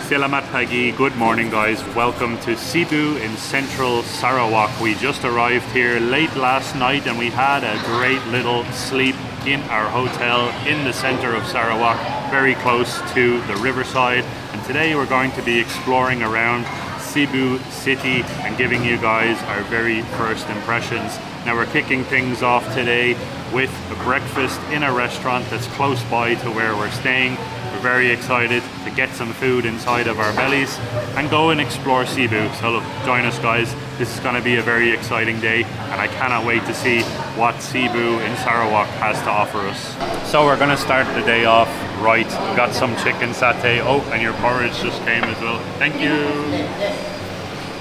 Selamat pagi, good morning guys. Welcome to Cebu in central Sarawak. We just arrived here late last night and we had a great little sleep in our hotel in the center of Sarawak, very close to the riverside. And today we're going to be exploring around Cebu City and giving you guys our very first impressions. Now we're kicking things off today with a breakfast in a restaurant that's close by to where we're staying. We're very excited to get some food inside of our bellies and go and explore Cebu. So look, join us guys. This is going to be a very exciting day and I cannot wait to see what Cebu in Sarawak has to offer us. So we're going to start the day off right. We got some chicken satay. Oh, and your porridge just came as well. Thank you.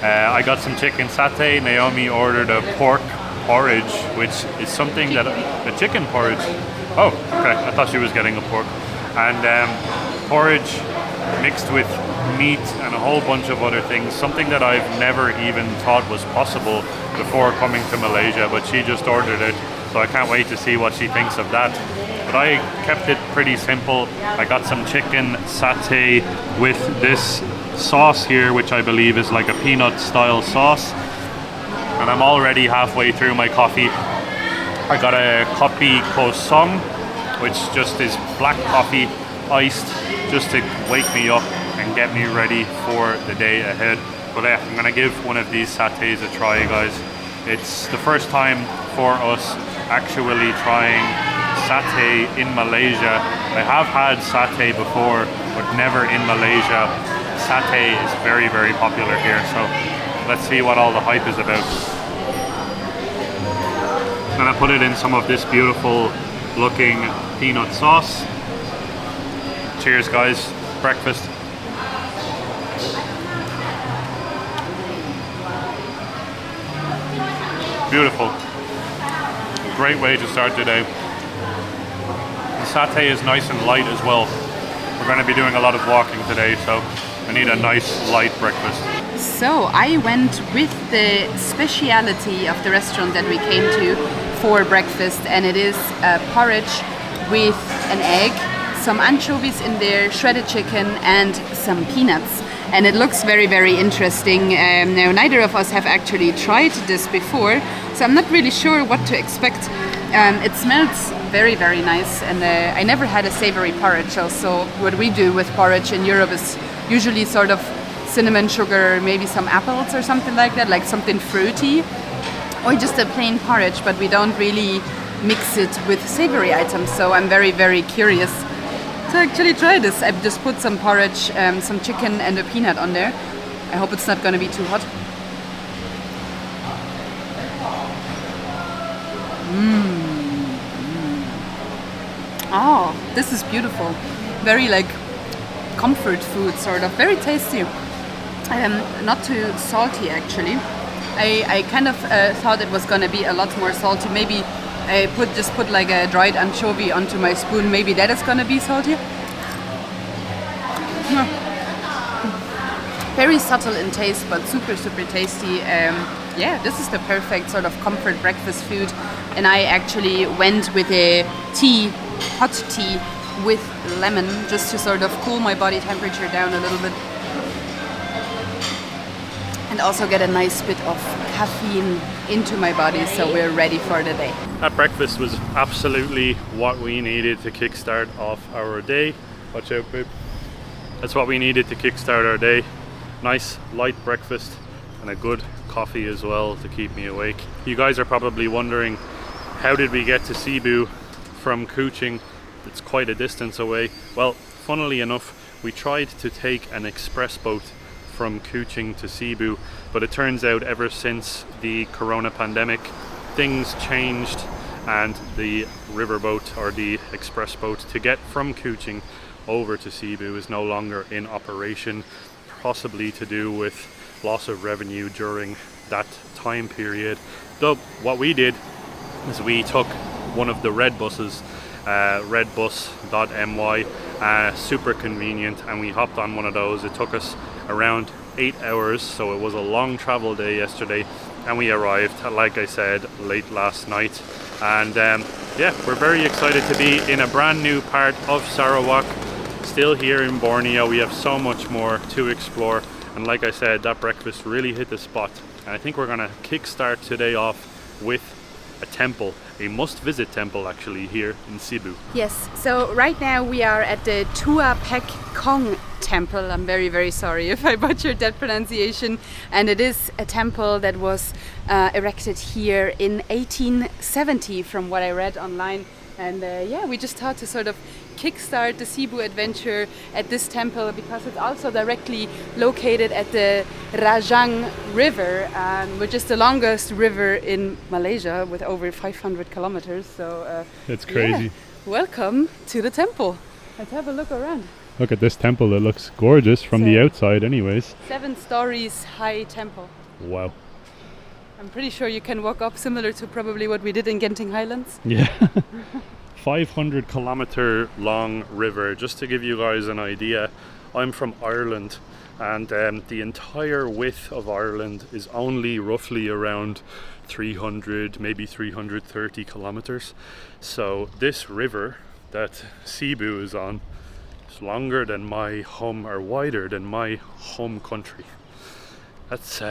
I got some chicken satay. Naomi ordered a pork porridge, which is something that a chicken porridge. Oh, okay. I thought she was getting a pork. And porridge mixed with meat and a whole bunch of other things, something that I've never even thought was possible before coming to Malaysia, but she just ordered it, so I can't wait to see what she thinks of that. But I kept it pretty simple. I got some chicken satay with this sauce here, which I believe is like a peanut style sauce, and I'm already halfway through my coffee. I got a kopi kosong, which just is black coffee iced, just to wake me up and get me ready for the day ahead. But yeah, I'm gonna give one of these satays a try, guys. It's the first time for us actually trying satay in Malaysia. I have had satay before, but never in Malaysia. Satay is very, very popular here, so let's see what all the hype is about. I'm gonna put it in some of this beautiful looking peanut sauce. Cheers guys, breakfast. Beautiful. Great way to start the day. The satay is nice and light as well. We're going to be doing a lot of walking today, so I need a nice light breakfast. So I went with the speciality of the restaurant that we came to for breakfast, and it is a porridge with an egg, some anchovies in there, shredded chicken and some peanuts. And it looks very, very interesting. Now neither of us have actually tried this before, so I'm not really sure what to expect. It smells very, very nice, and I never had a savory porridge. Also, what we do with porridge in Europe is usually sort of cinnamon sugar, maybe some apples or something like that, like something fruity, or just a plain porridge, but we don't really mix it with savory items. So I'm very, very curious to actually try this. I've just put some porridge, some chicken and a peanut on there. I hope it's not going to be too hot. Oh, this is beautiful. Very like comfort food, sort of. Very tasty. Not too salty actually. I kind of thought it was going to be a lot more salty. Maybe I just put like a dried anchovy onto my spoon. Maybe that is going to be salty. Very subtle in taste, but super, super tasty. Yeah, this is the perfect sort of comfort breakfast food. And I actually went with a tea, hot tea with lemon, just to sort of cool my body temperature down a little bit. And also get a nice bit of caffeine into my body, so we're ready for the day. That breakfast was absolutely what we needed to kickstart off our day. Watch out, babe. That's what we needed to kickstart our day. Nice light breakfast and a good coffee as well to keep me awake. You guys are probably wondering, how did we get to Cebu from Kuching? It's quite a distance away. Well, funnily enough, we tried to take an express boat from Kuching to Cebu, but it turns out ever since the corona pandemic, things changed and the riverboat or the express boat to get from Kuching over to Cebu is no longer in operation, possibly to do with loss of revenue during that time period. So what we did is we took one of the red buses, redbus.my, super convenient, and we hopped on one of those. It took us around 8 hours, so it was a long travel day yesterday, and we arrived, like I said, late last night. And yeah, we're very excited to be in a brand new part of Sarawak. still here in Borneo. We have so much more to explore, and like I said, that breakfast really hit the spot. And I think we're gonna kickstart today off with a temple, a must-visit temple actually here in Cebu. Yes, so right now we are at the Peck Temple. I'm very, very sorry if I butchered that pronunciation. And it is a temple that was erected here in 1870 from what I read online. And yeah, we just thought to sort of kickstart the Cebu adventure at this temple because it's also directly located at the Rajang River, which is the longest river in Malaysia with over 500 kilometers. So it's crazy. Yeah, welcome to the temple. Let's have a look around. Look at this temple. It looks gorgeous from the outside anyways. 7 stories high temple. Wow. I'm pretty sure you can walk up, similar to probably what we did in Genting Highlands. Yeah. 500 kilometer long river. Just to give you guys an idea, I'm from Ireland, and the entire width of Ireland is only roughly around 300, maybe 330 kilometers. So this river that Cebu is on is longer than my home, or wider than my home country. That's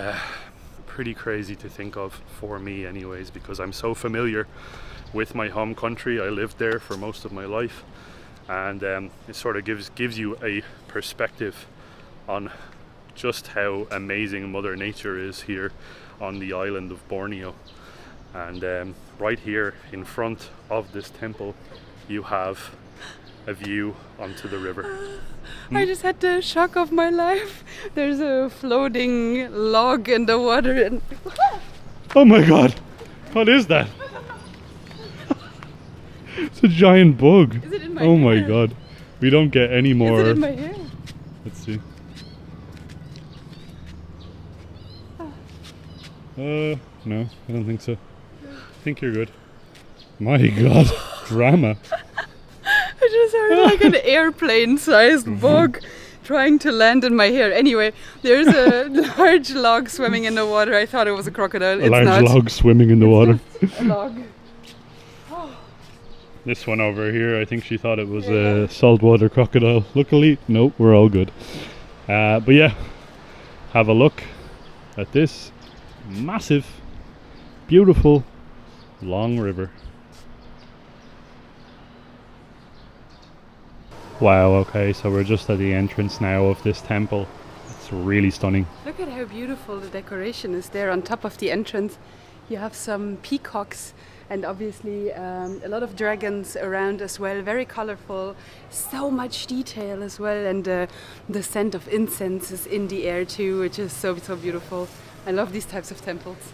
pretty crazy to think of for me anyways, because I'm so familiar with my home country. I lived there for most of my life, and it sort of gives you a perspective on just how amazing Mother Nature is here on the island of Borneo. And right here in front of this temple you have a view onto the river. I just had the shock of my life. There's a floating log in the water and oh my god, what is that? It's a giant bug. Is it in my hair? My god. We don't get any more. Is it in my hair? Let's see. No, I don't think so. I think you're good. My god, drama. I just heard like an airplane-sized bug trying to land in my hair. Anyway, there's a large log swimming in the water. I thought it was a crocodile. It's large log swimming in the water. A log. This one over here, I think she thought it was a saltwater crocodile. Luckily, no, we're all good. But yeah, have a look at this massive, beautiful, long river. Wow, okay, so we're just at the entrance now of this temple. It's really stunning. Look at how beautiful the decoration is there on top of the entrance. You have some peacocks and obviously a lot of dragons around as well, very colorful, so much detail as well, and the scent of incense is in the air too, which is so beautiful. I love these types of temples.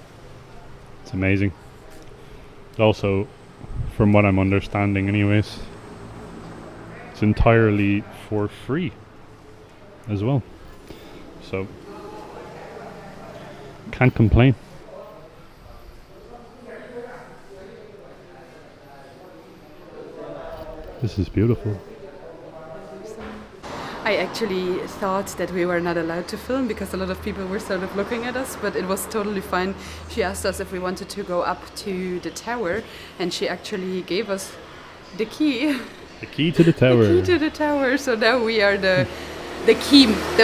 It's amazing. Also, from what I'm understanding anyways, it's entirely for free as well, so can't complain. This is beautiful. I actually thought that we were not allowed to film because a lot of people were sort of looking at us, but it was totally fine. She asked us if we wanted to go up to the tower, and she actually gave us the key. The key to the tower. The key to the tower. So now we are the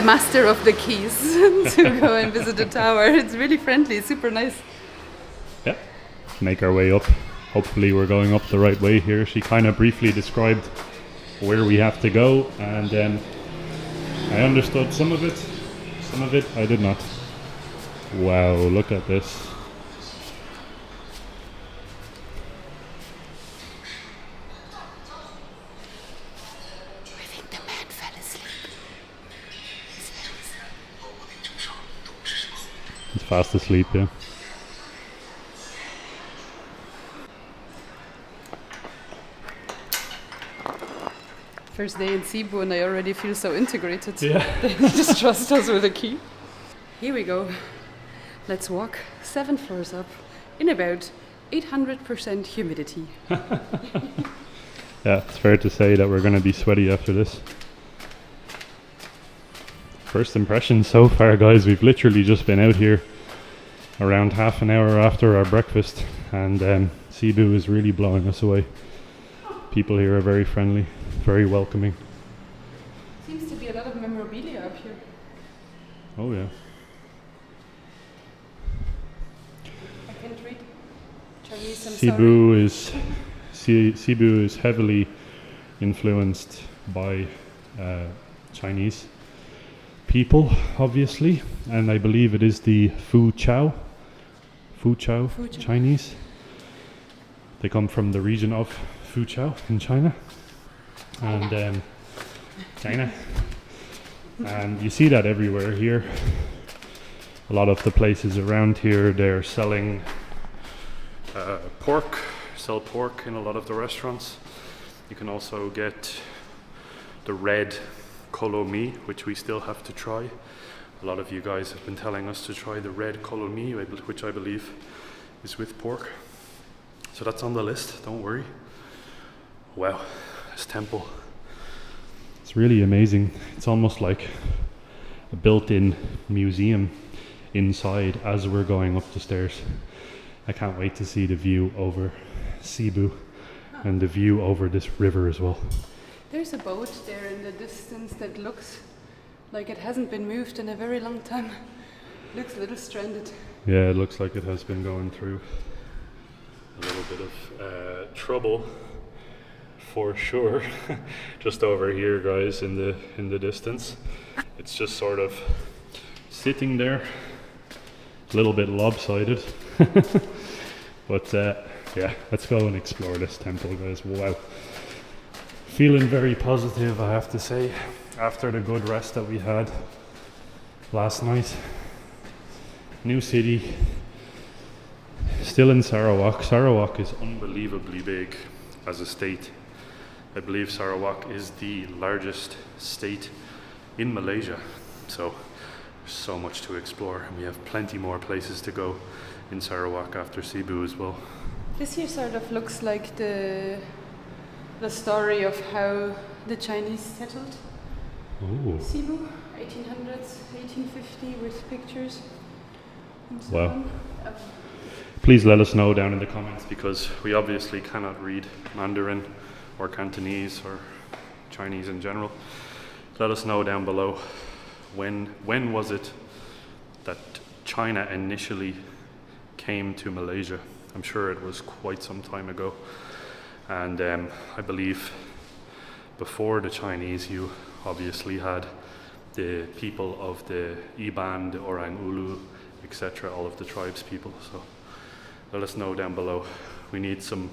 master of the keys to go and visit the tower. It's really friendly, super nice. Yeah, make our way up. Hopefully we're going up the right way here. She kind of briefly described where we have to go, and I understood some of it I did not. Wow, look at this. I think the man fell asleep. He's fast asleep, yeah. First day in Cebu and I already feel so integrated. Yeah. They just trust us with a key. Here we go. Let's walk 7 floors up in about 800% humidity. Yeah, it's fair to say that we're going to be sweaty after this. First impressions so far, guys. We've literally just been out here around half an hour after our breakfast, and Cebu is really blowing us away. People here are very friendly, very welcoming. Oh yeah. I can't read Chinese, I'm Cebu is heavily influenced by Chinese people, obviously, and I believe it is the Fu Chao Chinese. They come from the region of Fuchao in China, and China, and you see that everywhere here. A lot of the places around here, they're selling sell pork in a lot of the restaurants. You can also get the red kolomi, which we still have to try. A lot of you guys have been telling us to try the red kolomi, which I believe is with pork. So that's on the list, don't worry. Wow, this temple. It's really amazing. It's almost like a built-in museum inside as we're going up the stairs. I can't wait to see the view over Cebu and the view over this river as well. There's a boat there in the distance that looks like it hasn't been moved in a very long time. Looks a little stranded. Yeah, it looks like it has been going through a little bit of trouble for sure. Just over here, guys, in the distance. It's just sort of sitting there, a little bit lopsided. But yeah, let's go and explore this temple, guys. Wow. Feeling very positive, I have to say, after the good rest that we had last night. New city, still in Sarawak. Sarawak is unbelievably big as a state. I believe Sarawak is the largest state in Malaysia. So there's so much to explore, and we have plenty more places to go in Sarawak after Cebu as well. This here sort of looks like the story of how the Chinese settled Cebu, 1800s, 1850, with pictures. Wow. Please let us know down in the comments, because we obviously cannot read Mandarin or Cantonese or Chinese in general. Let us know down below, when was it that China initially came to Malaysia? I'm sure it was quite some time ago, and I believe before the Chinese you obviously had the people of the Iban, the Orang Ulu, etc., all of the tribes people. So let us know down below. We need some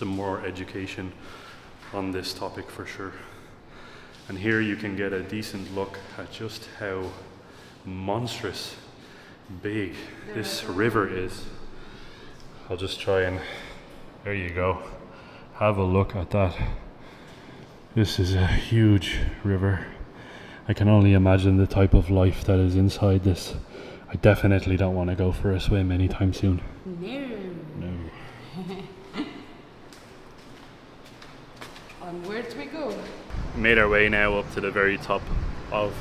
more education on this topic for sure. And here you can get a decent look at just how monstrous big this river is. I'll just try and, there you go, have a look at that. This is a huge river. I can only imagine the type of life that is inside this. I definitely don't want to go for a swim anytime soon. No. Onwards we go. We made our way now up to the very top of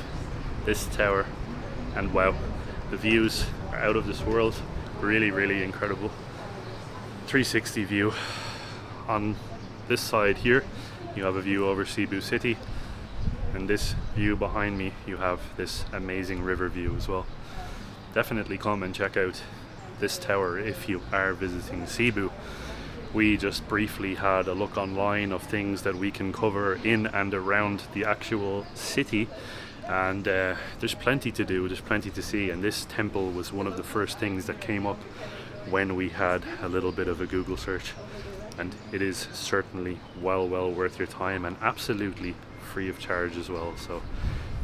this tower, and wow, the views are out of this world. Really, really incredible. 360 view. On this side here, you have a view over Cebu City, and this view behind me, you have this amazing river view as well. Definitely come and check out this tower if you are visiting Cebu. We just briefly had a look online of things that we can cover in and around the actual city, and there's plenty to do, there's plenty to see, and this temple was one of the first things that came up when we had a little bit of a Google search, and it is certainly well worth your time, and absolutely free of charge as well. So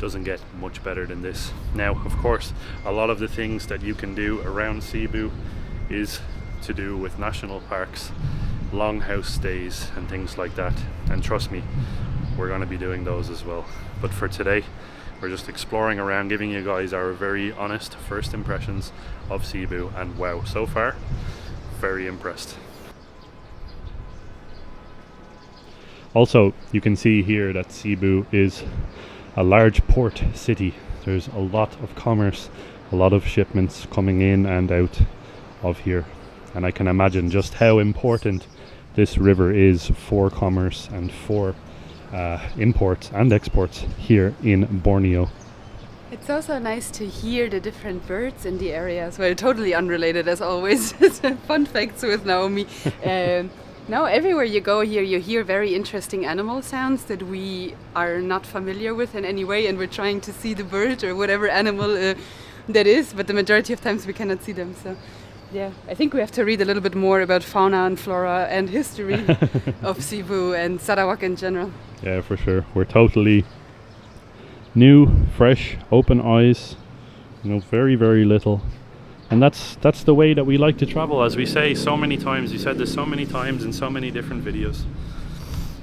doesn't get much better than this. Now, of course, a lot of the things that you can do around Cebu is to do with national parks, longhouse stays and things like that, and trust me, we're going to be doing those as well. But for today, we're just exploring around, giving you guys our very honest first impressions of Cebu, and wow, so far, very impressed. Also, you can see here that Cebu is a large port city. There's a lot of commerce, a lot of shipments coming in and out of here, and I can imagine just how important this river is for commerce and for imports and exports here in Borneo. It's also nice to hear the different birds in the areas. Well, totally unrelated as always. Fun facts with Naomi. Now, everywhere you go here, you hear very interesting animal sounds that we are not familiar with in any way, and we're trying to see the bird or whatever animal that is, but the majority of times we cannot see them. So, yeah, I think we have to read a little bit more about fauna and flora and history of Sibu and Sarawak in general. Yeah, for sure. We're totally new, fresh, open eyes, very, very little. And that's the way that we like to travel, As we say so many times, we said this so many times in so many different videos.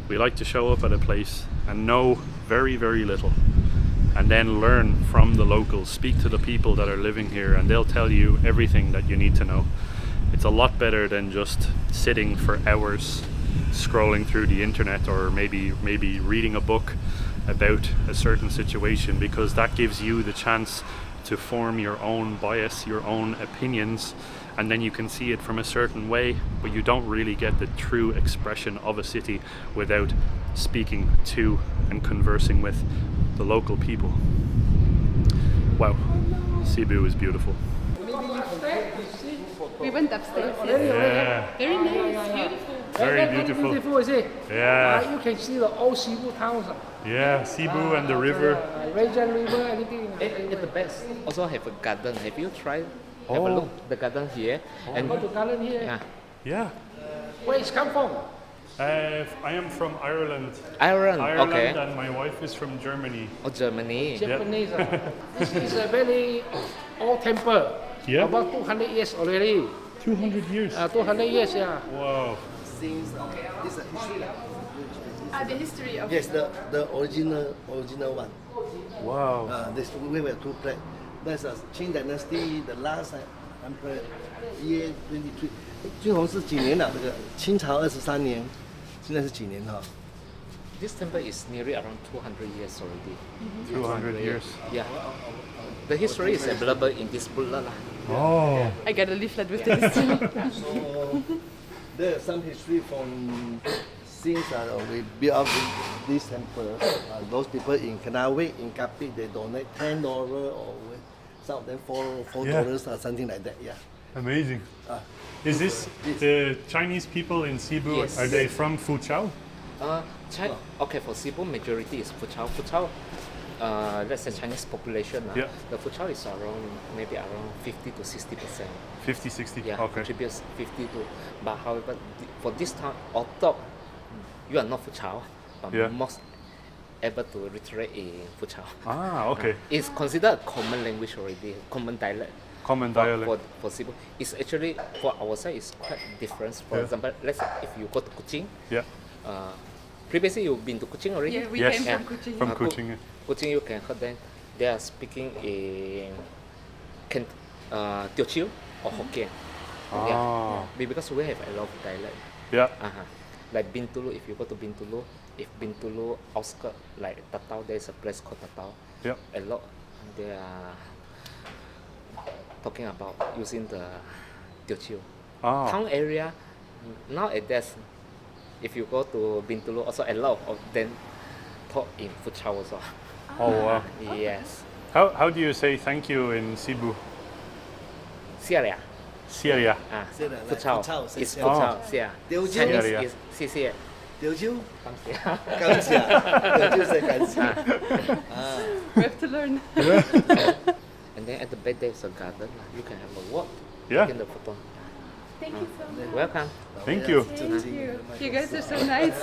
We like to show up at a place and know very, very little, and then learn from the locals, speak to the people that are living here, and they'll tell you everything that you need to know. It's a lot better than just sitting for hours scrolling through the internet, or maybe reading a book about a certain situation, because that gives you the chance to form your own bias, your own opinions, and then you can see it from a certain way, but you don't really get the true expression of a city without speaking to and conversing with the local people. Wow, Cebu is beautiful. We went upstairs. Yeah, Very nice, beautiful. very beautiful. Beautiful, is it? Yeah, You can see the old Cebu Tower. yeah, Cebu and the river. Regent River, anything. It's the best. Also have a garden. Have you tried? Have a look. The garden here. And Go to garden here. yeah, Yeah. Where is come from? I am from Ireland. Ireland. Okay. And my wife is from Germany. Oh, Germany. Japanese. This is a very old temple. Yeah. About 200 years already. 200 years. 200 years, yeah. Wow. Since this is a history. The history of Yes, the original one. Wow. This we were two plate. That's a Qing Dynasty, the last emperor, year 23. 君宏是几年了？这个清朝23年，现在是几年哈？ This temple is nearly around 200 years already. 200 years. Yeah. The history is available in this booklet lah. Oh. I got a leaflet with the history. So there's some history from since we built up this temple. Those people in Kanawe, in Kapit, they donate $10 or some of them $4 or something like that. Yeah. Amazing. Is this the Chinese people in Cebu? Yes. Are they from Fuzhou? Okay, for Cebu, majority is Fuzhou. Fuzhou, let's say Chinese population. Yeah. The Fuzhou is maybe around 50 to 60%. 50, 60? Yeah, Okay. contributes 50 to. But however, for this time, although you are not Fuzhou, but Yeah. most able to literate in Fuzhou. Ah, okay. It's considered a common language already, common dialect. Common dialect. For Cebu. It's actually, for our side, it's quite different. For example, let's say if you go to Kuching, Yeah. previously you've been to Kuching already? Yeah, we Yes. came Yeah. from Kuching. From Kuching. yeah. Kuching, you can hear them. They are speaking in Teochew or Hokkien. Ah. Because we have a lot of dialect. Yeah. Like Bintulu, if you go to Bintulu, if Bintulu outskirt, like Tatao, there's a place called Tatao. Yeah. A lot, they are talking about using the Teochew. Ah. Town area, nowadays, if you go to Bintulu, also a lot of them talk in Fuzhou also. Oh, wow. Yes. How do you say thank you in Cebu? Sia. Syria. Sia like Fuzhou. Fuzhou, It's Sia. Fuzhou. Sia. Teochew. Chinese Sia. is 谢谢. 丢酒，感谢。感谢，就是感谢。 We have to learn. And then at the back there's a garden. You can have a walk. Yeah. In the photo. Thank you so much. Welcome. Thank you. Thank you. You guys are so nice.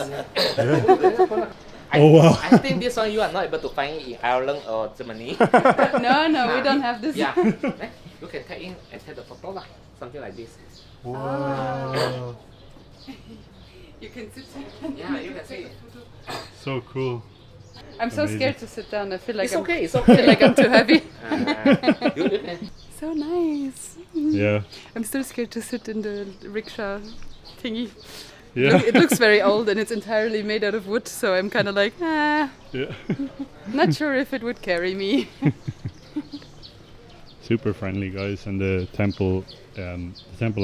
Oh, wow. I think this one you are not able to find it in Ireland or Germany. No, we don't have this. Yeah. You can take in and take the photo lah. Something like this. Wow. You can sit. Yeah, you can see. So cool. I'm so Amazing. scared to sit down. I feel like It's I'm, okay. It's I feel okay. like I'm too heavy. You So nice. Yeah. I'm still scared to sit in the rickshaw thingy. Yeah. It looks very old and it's entirely made out of wood, so I'm kind of like, Yeah. not sure if it would carry me. Super friendly guys, and the temple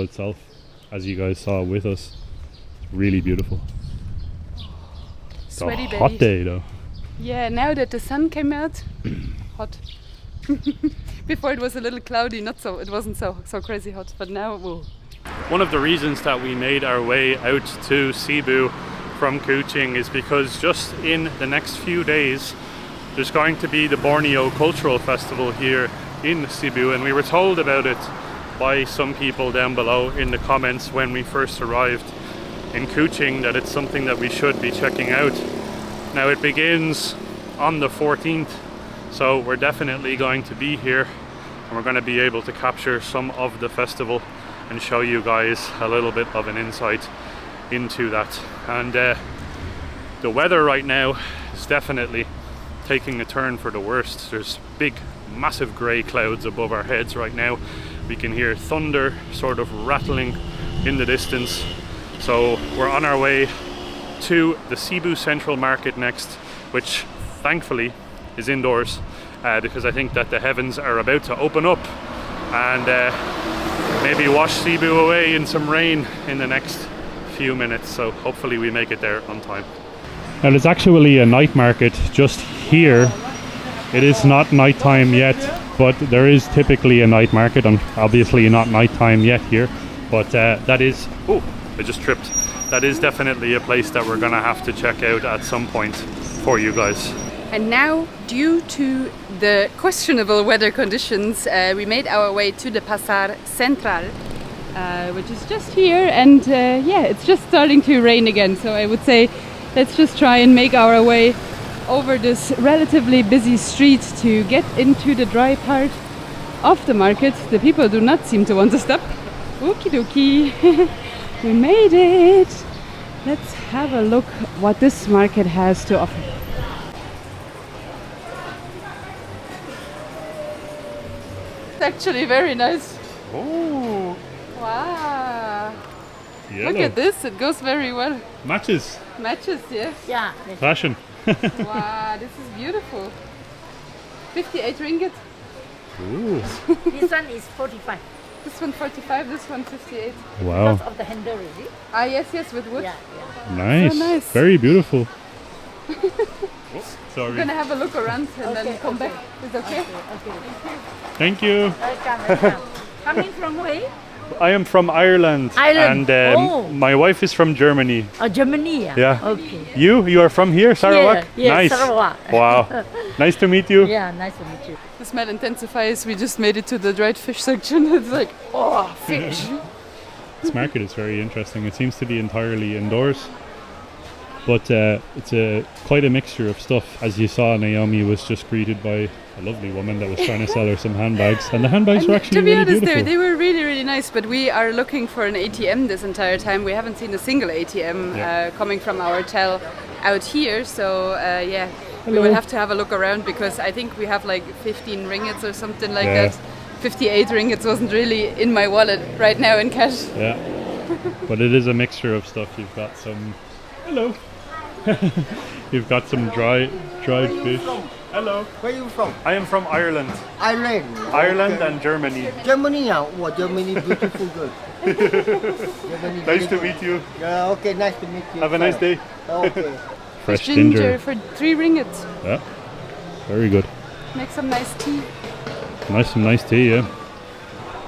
itself, as you guys saw with us, it's really beautiful. It's Sweaty a hot baby. day though. Yeah, now that the sun came out, hot. Before it was a little cloudy, it wasn't so crazy hot, but now, whoa. One of the reasons that we made our way out to Cebu from Kuching is because just in the next few days there's going to be the Borneo Cultural Festival here in Cebu, and we were told about it by some people down below in the comments when we first arrived in Kuching that it's something that we should be checking out. Now it begins on the 14th, so we're definitely going to be here and we're going to be able to capture some of the festival and show you guys a little bit of an insight into that. And the weather right now is definitely taking a turn for the worst. There's big massive grey clouds above our heads right now. We can hear thunder sort of rattling in the distance. So we're on our way to the Cebu Central Market next, which thankfully is indoors because I think that the heavens are about to open up and maybe wash Cebu away in some rain in the next few minutes. So hopefully we make it there on time. Now there's actually a night market just here. It is not nighttime yet, but there is typically a night market, and obviously not nighttime yet here, but that is, oh, I just tripped. That is definitely a place that we're gonna have to check out at some point for you guys. And now, due to the questionable weather conditions, we made our way to the Pasar Central, which is just here, and yeah, it's just starting to rain again, so I would say let's just try and make our way over this relatively busy street to get into the dry part of the market. The people do not seem to want to stop. Okie dokie. We made it. Let's have a look what this market has to offer. It's actually very nice. Oh, Wow. yellow. Look at this, it goes very well. Matches. Matches, yes. Yeah. Fashion. Wow, this is beautiful. 58 ringgit. Ooh. This one is 45 This one 45, this one 58. Wow. because of the handle, is it? Ah, yes, with wood. Yeah, yeah. Nice. So nice. Very beautiful. We're Sorry. gonna have a look around and then come back. Is it okay? Okay. Thank you. Welcome. Coming from where? I am from Ireland. Ireland. And Oh. my wife is from Germany. Oh, Germany. Yeah. Okay. You are from here, Sarawak? Yeah, Nice. Sarawak. Wow. Nice to meet you. Yeah, nice to meet you. The smell intensifies. We just made it to the dried fish section. It's like, oh, fish. This market is very interesting. It seems to be entirely indoors, but it's quite a mixture of stuff. As you saw, Naomi was just greeted by a lovely woman that was trying to sell her some handbags, and the handbags were actually To be really honest, beautiful. they were really nice, but we are looking for an ATM this entire time. We haven't seen a single ATM Yeah. coming from our hotel out here, so yeah, we Hello. will have to have a look around because I think we have like 15 ringgits or something like Yeah. that. 58 ringgits wasn't really in my wallet right now in cash. Yeah, but it is a mixture of stuff. You've got some. Hello. You've got some dried fish. Hello. Where you from? I am from Ireland. Ireland. Ireland Okay. and Germany. Germany. Wow, Germany, beautiful girl. Germany, Nice to beautiful. meet you. Yeah, okay, nice to meet you. Have a nice day. Okay. Fresh Ginger for 3 ringgits. Yeah, very good. Make some nice tea. Some nice tea, yeah.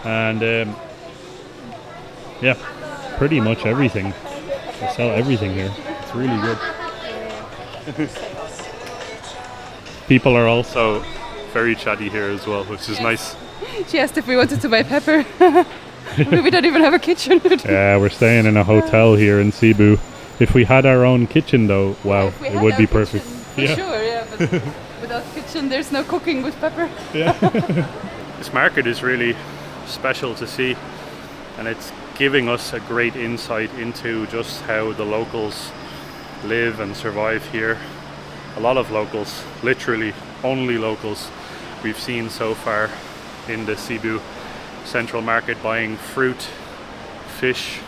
And yeah, pretty much everything. They sell everything here. It's really good. People are also very chatty here as well, which is nice. She asked if we wanted to buy pepper. We don't even have a kitchen. Yeah, we're staying in a hotel here in Cebu. If we had our own kitchen though, wow, If we it had would our be kitchen, perfect. For sure, yeah, but without kitchen there's no cooking with pepper. This market is really special to see, and it's giving us a great insight into just how the locals live and survive here. A lot of locals, literally only locals we've seen so far in the Cebu Central Market buying fruit, fish,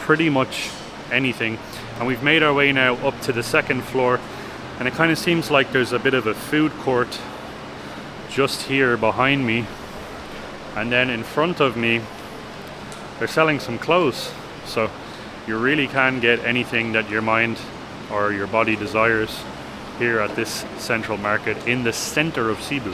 pretty much anything. And we've made our way now up to the second floor, and it kind of seems like there's a bit of a food court just here behind me, and then in front of me they're selling some clothes, so you really can get anything that your mind or your body desires here at this central market in the center of Cebu.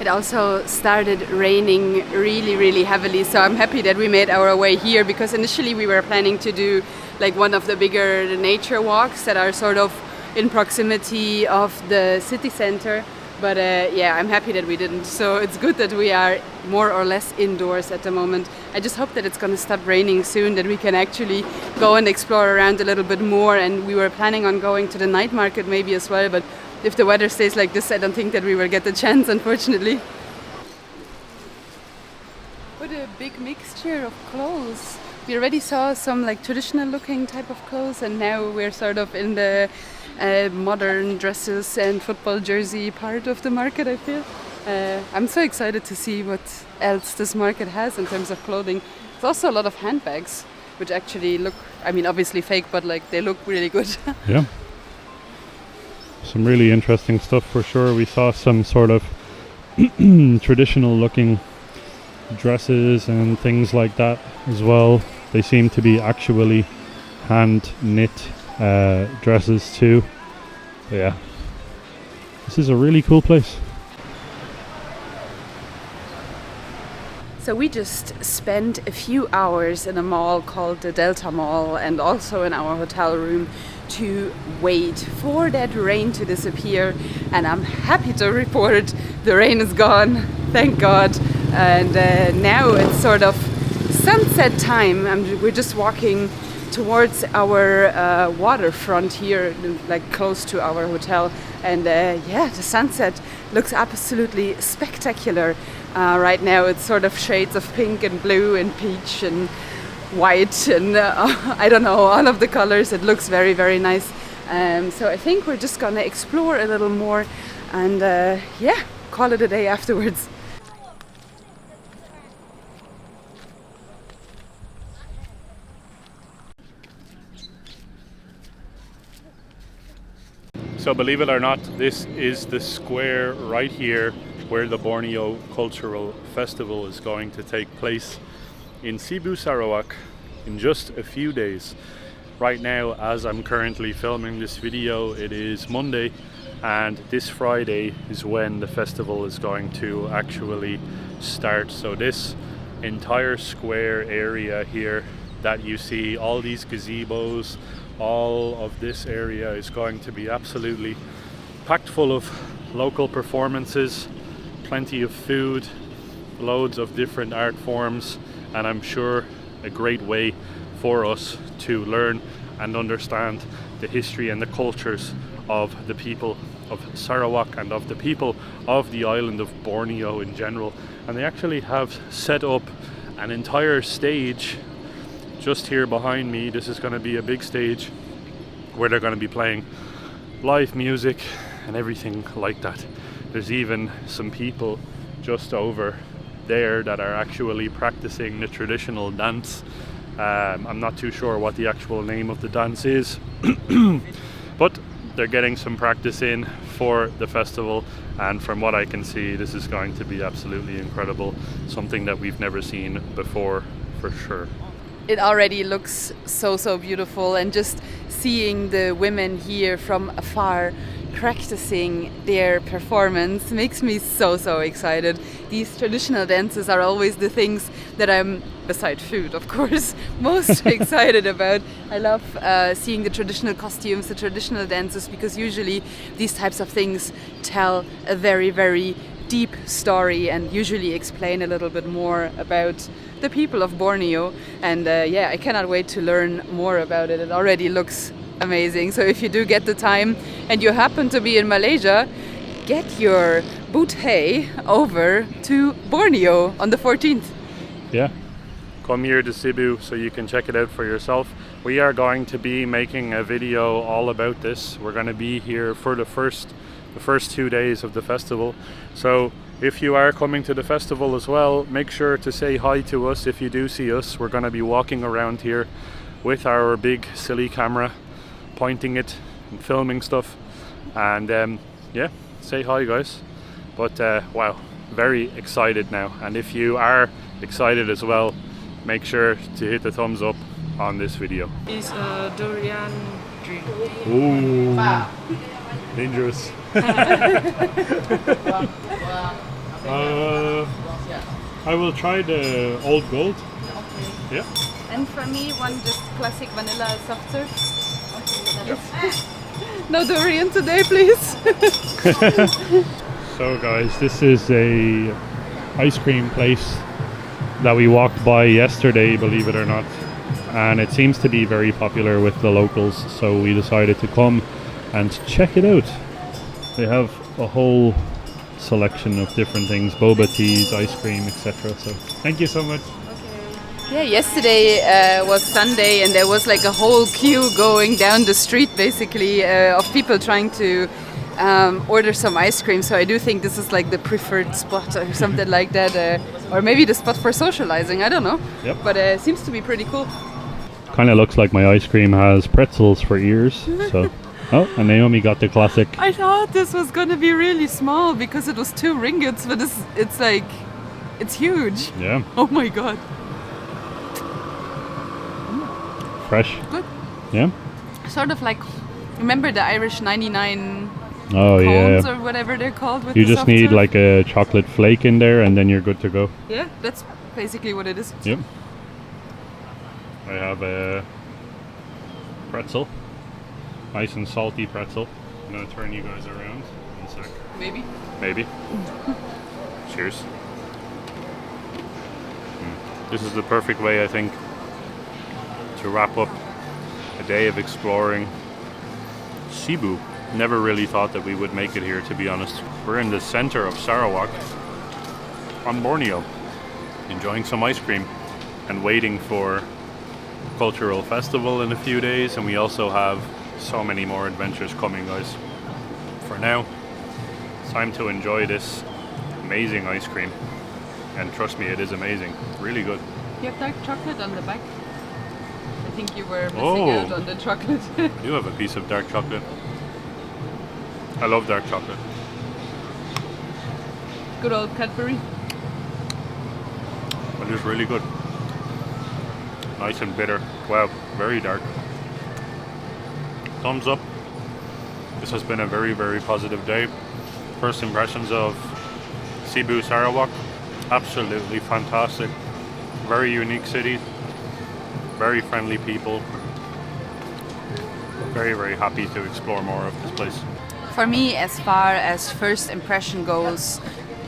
it also started raining really heavily. So I'm happy that we made our way here, because initially we were planning to do like one of the bigger nature walks that are sort of in proximity of the city center. But yeah, I'm happy that we didn't. So it's good that we are more or less indoors at the moment. I just hope that it's going to stop raining soon, that we can actually go and explore around a little bit more. And we were planning on going to the night market maybe as well, but if the weather stays like this, I don't think that we will get the chance, unfortunately. What a big mixture of clothes. We already saw some like traditional looking type of clothes, and now we're sort of in the modern dresses and football jersey part of the market, I feel. I'm so excited to see what else this market has in terms of clothing. There's also a lot of handbags, which actually look, I mean, obviously fake, but like they look really good. Yeah. Some really interesting stuff for sure. We saw some sort of traditional looking dresses and things like that as well. They seem to be actually hand knit dresses too. But yeah, this is a really cool place. So we just spent a few hours in a mall called the Delta Mall, and also in our hotel room, to wait for that rain to disappear. And I'm happy to report the rain is gone, thank God. And now it's sort of sunset time. We're just walking towards our waterfront here, like close to our hotel. And yeah, the sunset looks absolutely spectacular. Right now it's sort of shades of pink and blue and peach and white and I don't know, all of the colors. It looks very nice. So I think we're just gonna explore a little more and yeah, call it a day afterwards. So believe it or not, this is the square right here where the Borneo Cultural Festival is going to take place in Sibu Sarawak in just a few days. Right now, as I'm currently filming this video, it is Monday, and this Friday is when the festival is going to actually start. So this entire square area here that you see, all these gazebos, all of this area is going to be absolutely packed full of local performances, plenty of food, loads of different art forms, and I'm sure a great way for us to learn and understand the history and the cultures of the people of Sarawak and of the people of the island of Borneo in general. And they actually have set up an entire stage just here behind me. This is going to be a big stage where they're going to be playing live music and everything like that. There's even some people just over there that are actually practicing the traditional dance. I'm not too sure what the actual name of the dance is, but they're getting some practice in for the festival, and from what I can see, this is going to be absolutely incredible, something that we've never seen before for sure. It already looks so beautiful, and just seeing the women here from afar practicing their performance makes me so excited. These traditional dances are always the things that I'm, beside food of course, most excited about. I love seeing the traditional costumes, the traditional dances, because usually these types of things tell a very deep story and usually explain a little bit more about the people of Borneo. And yeah, I cannot wait to learn more about it. It already looks amazing. So if you do get the time and you happen to be in Malaysia, get your bootay over to Borneo on the 14th. Yeah, come here to Cebu so you can check it out for yourself. We are going to be making a video all about this. We're going to be here for the first 2 days of the festival. So if you are coming to the festival as well, make sure to say hi to us if you do see us. We're going to be walking around here with our big silly camera, pointing it and filming stuff, and yeah, say hi guys. But wow, very excited now, and if you are excited as well, make sure to hit the thumbs up on this video. It's a durian drink. Ooh, dangerous. I will try the old gold. Yeah. And for me, one just classic vanilla soft serve. No durian today, please. So guys, this is a ice cream place that we walked by yesterday, believe it or not, and it seems to be very popular with the locals, so we decided to come and check it out. They have a whole selection of different things, boba teas, ice cream, etc. So thank you so much. Yeah, yesterday was Sunday and there was like a whole queue going down the street basically of people trying to order some ice cream. So I do think this is like the preferred spot or something like that. Or maybe the spot for socializing, I don't know. Yep. But it seems to be pretty cool. Kind of looks like my ice cream has pretzels for ears. So, oh, and Naomi got the classic. I thought this was going to be really small because it was 2 ringgits, but it's like, it's huge. Yeah. Oh my god. Fresh. Good. Yeah. Sort of like, remember the Irish 99 Oh cones yeah. or whatever they're called with You the just soft need serve? like a chocolate flake in there, and then you're good to go. Yeah, that's basically what it is. Yep. I have a pretzel, nice and salty pretzel. I'm gonna turn you guys around. 1 sec. Maybe. Maybe. Cheers. This is the perfect way, I think, to wrap up a day of exploring Cebu. Never really thought that we would make it here, to be honest. We're in the center of Sarawak on Borneo, enjoying some ice cream and waiting for cultural festival in a few days, and we also have so many more adventures coming, guys. For now, it's time to enjoy this amazing ice cream, and trust me, it is amazing. Really good. You have dark chocolate on the back. I think you were missing out on the chocolate. You have a piece of dark chocolate. I love dark chocolate. Good old Cadbury. But it's really good. Nice and bitter. Wow, very dark. Thumbs up. This has been a very, very positive day. First impressions of Sibu Sarawak. Absolutely fantastic. Very unique city. Very friendly people. Very, very happy to explore more of this place. For me, as far as first impression goes,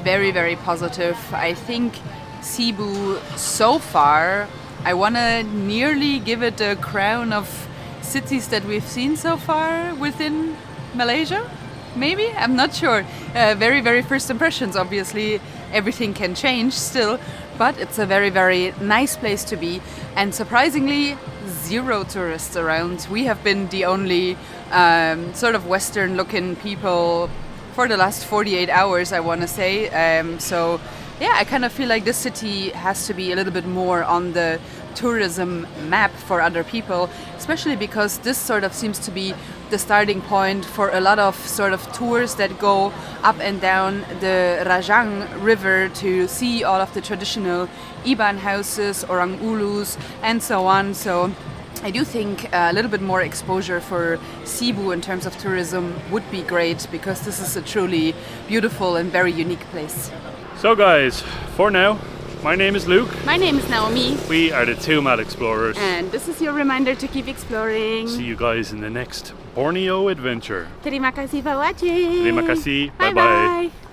very, very positive. I think Cebu so far, I want to nearly give it a crown of cities that we've seen so far within Malaysia. Maybe? I'm not sure. Very, very first impressions, obviously. Everything can change still, but it's a very, very nice place to be. And surprisingly, 0 tourists around. We have been the only sort of Western looking people for the last 48 hours, I want to say. So yeah, I kind of feel like this city has to be a little bit more on the tourism map for other people, especially because this sort of seems to be the starting point for a lot of sort of tours that go up and down the Rajang River to see all of the traditional Iban houses, orang ulus, and so on. So I do think a little bit more exposure for Cebu in terms of tourism would be great, because this is a truly beautiful and very unique place. So guys, for now, my name is Luke. My name is Naomi, We are the 2 Mad Explorers. and this is your reminder to keep exploring. See you guys in the next Borneo adventure. Terima kasih for watching. Terima kasih. Bye Bye-bye. bye.